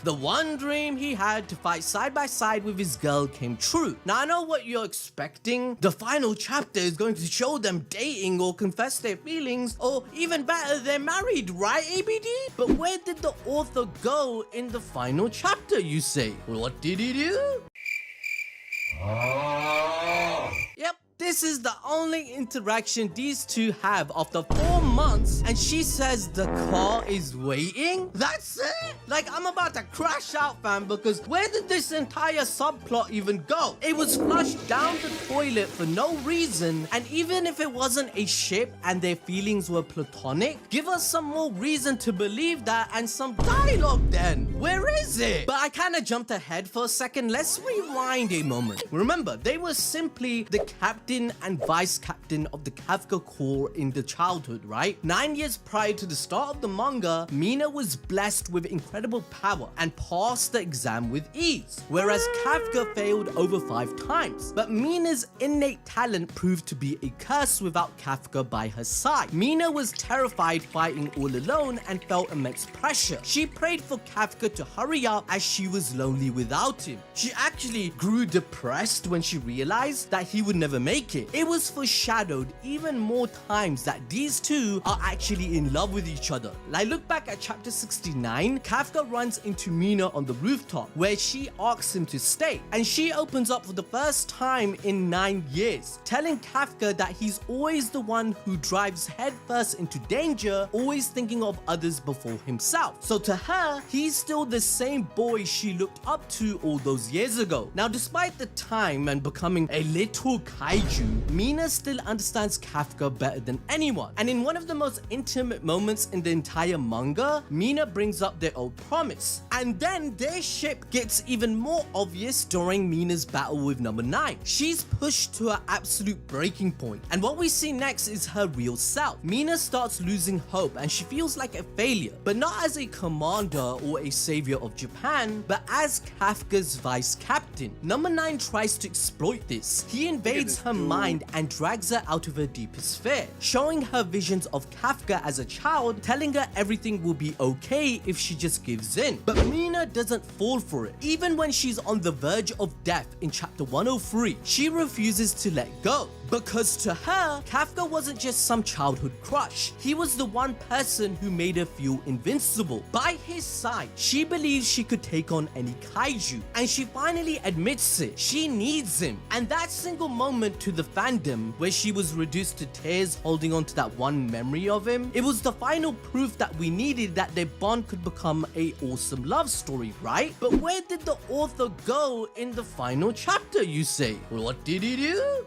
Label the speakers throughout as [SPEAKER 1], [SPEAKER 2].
[SPEAKER 1] The one dream he had to fight side by side with his girl came true. Now I know what you're expecting. The final chapter is going to show them dating or confess their feelings, or even better, they're married, right, ABD? But where did the author go in the final chapter, you say? What did he do? Yep. This is the only interaction these two have after 4 months, and she says the car is waiting? That's it? Like, I'm about to crash out, fam, because where did this entire subplot even go? It was flushed down the toilet for no reason, and even if it wasn't a ship and their feelings were platonic, give us some more reason to believe that and some dialogue then. Where is it? But I kind of jumped ahead for a second. Let's rewind a moment. Remember, they were simply the captain and vice captain of the Kafka Corps in the childhood, right? 9 years prior to the start of the manga, Mina was blessed with incredible power and passed the exam with ease, whereas Kafka failed over 5 times. But Mina's innate talent proved to be a curse without Kafka by her side. Mina was terrified fighting all alone and felt immense pressure. She prayed for Kafka to hurry up as she was lonely without him. She actually grew depressed when she realized that he would never make it. It was foreshadowed even more times that these two are actually in love with each other. Like, look back at chapter 69, Kafka runs into Mina on the rooftop where she asks him to stay, and she opens up for the first time in 9 years, telling Kafka that he's always the one who drives headfirst into danger, always thinking of others before himself. So to her, he's still the same boy she looked up to all those years ago. Now, despite the time and becoming a little kaiju, Mina still understands Kafka better than anyone. And in one of the most intimate moments in the entire manga, Mina brings up their old promise. And then their ship gets even more obvious during Mina's battle with number 9. She's pushed to her absolute breaking point. And what we see next is her real self. Mina starts losing hope and she feels like a failure, but not as a commander or a savior of Japan, but as Kafka's vice captain. Number 9 tries to exploit this. He invades her mind and drags her out of her deepest fear, showing her visions of Kafka as a child, telling her everything will be okay if she just gives in. But Mina doesn't fall for it. Even when she's on the verge of death in chapter 103, she refuses to let go. Because to her, Kafka wasn't just some childhood crush. He was the one person who made her feel invincible. By his side, she believes she could take on any kaiju, and she finally admits it. She needs him. And that single moment to the fandom where she was reduced to tears holding on to that one memory of him, it was the final proof that we needed that their bond could become an awesome love story, right? But where did the author go in the final chapter, you say? What did he do?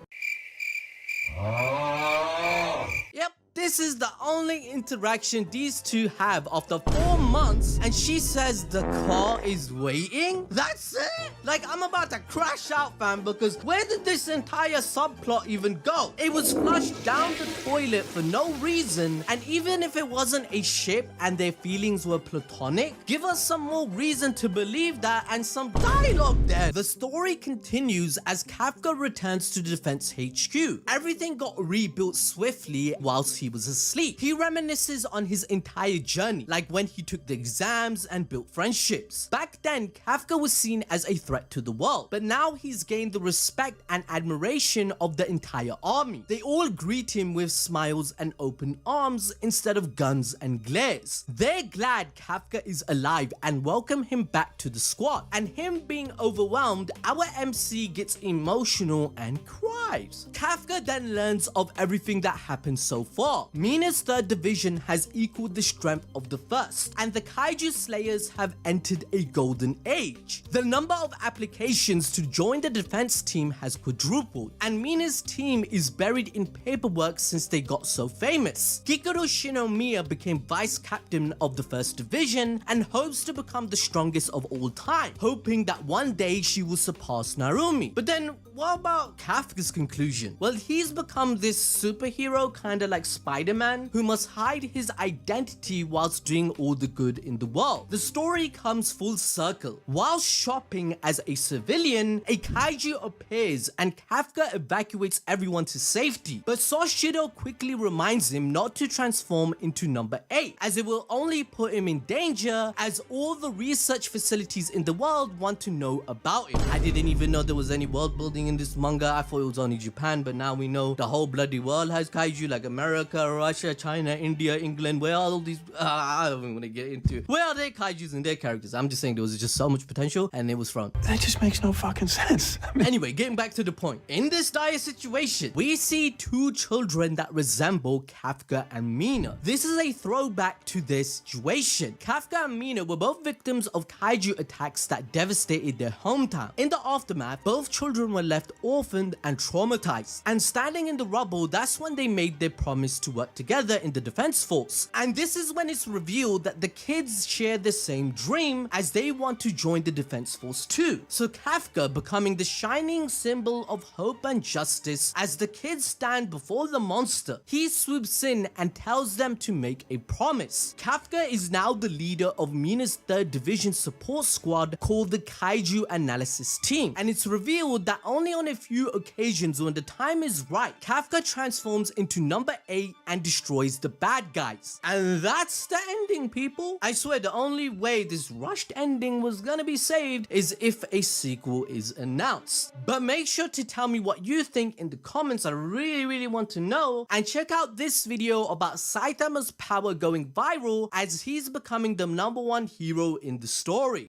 [SPEAKER 1] Yep. This is the only interaction these two have after 4 months, and she says the car is waiting? That's it? Like, I'm about to crash out, fam, because where did this entire subplot even go? It was flushed down the toilet for no reason, and even if it wasn't a ship and their feelings were platonic, give us some more reason to believe that and some dialogue then. The story continues as Kafka returns to Defense HQ. Everything got rebuilt swiftly whilst he was asleep. He reminisces on his entire journey, like when he took the exams and built friendships. Back then, Kafka was seen as a threat to the world, but now he's gained the respect and admiration of the entire army. They all greet him with smiles and open arms instead of guns and glares. They're glad Kafka is alive and welcome him back to the squad. And him being overwhelmed, our MC gets emotional and cries. Kafka then learns of everything that happened so far. Mina's 3rd division has equaled the strength of the 1st, and the Kaiju Slayers have entered a golden age. The number of applications to join the defense team has quadrupled, and Mina's team is buried in paperwork since they got so famous. Kikuro Shinomiya became vice captain of the 1st division and hopes to become the strongest of all time, hoping that one day she will surpass Narumi. But then what about Kafka's conclusion? Well, he's become this superhero kinda like Spider-Man who must hide his identity whilst doing all the good in the world. The story comes full circle circle. While shopping as a civilian, a kaiju appears and Kafka evacuates everyone to safety. But Soshiro quickly reminds him not to transform into number 8, as it will only put him in danger, as all the research facilities in the world want to know about him. I didn't even know there was any world building in this manga. I thought it was only Japan, but now we know the whole bloody world has kaiju, like America, Russia, China, India, England. Where are all these I don't even want to get into where are their kaijus and their characters. I'm just saying there was just so much potential and it was thrown.
[SPEAKER 2] That just makes no fucking sense.
[SPEAKER 1] Anyway, getting back to the point. In this dire situation, we see two children that resemble Kafka and Mina. This is a throwback to their situation. Kafka and Mina were both victims of kaiju attacks that devastated their hometown. In the aftermath, both children were left orphaned and traumatized. And standing in the rubble, that's when they made their promise to work together in the defense force. And this is when it's revealed that the kids share the same dream, as they want to join the defense force too. So Kafka, becoming the shining symbol of hope and justice, as the kids stand before the monster, he swoops in and tells them to make a promise. Kafka is now the leader of Mina's 3rd Division support squad called the Kaiju Analysis Team, and it's revealed that only on a few occasions when the time is right, Kafka transforms into number 8 and destroys the bad guys. And that's the ending, people. I swear the only way this rushed ending was gonna be saved is if a sequel is announced. But make sure to tell me what you think in the comments. I really want to know. And check out this video about Saitama's power going viral, as he's becoming the #1 hero in the story.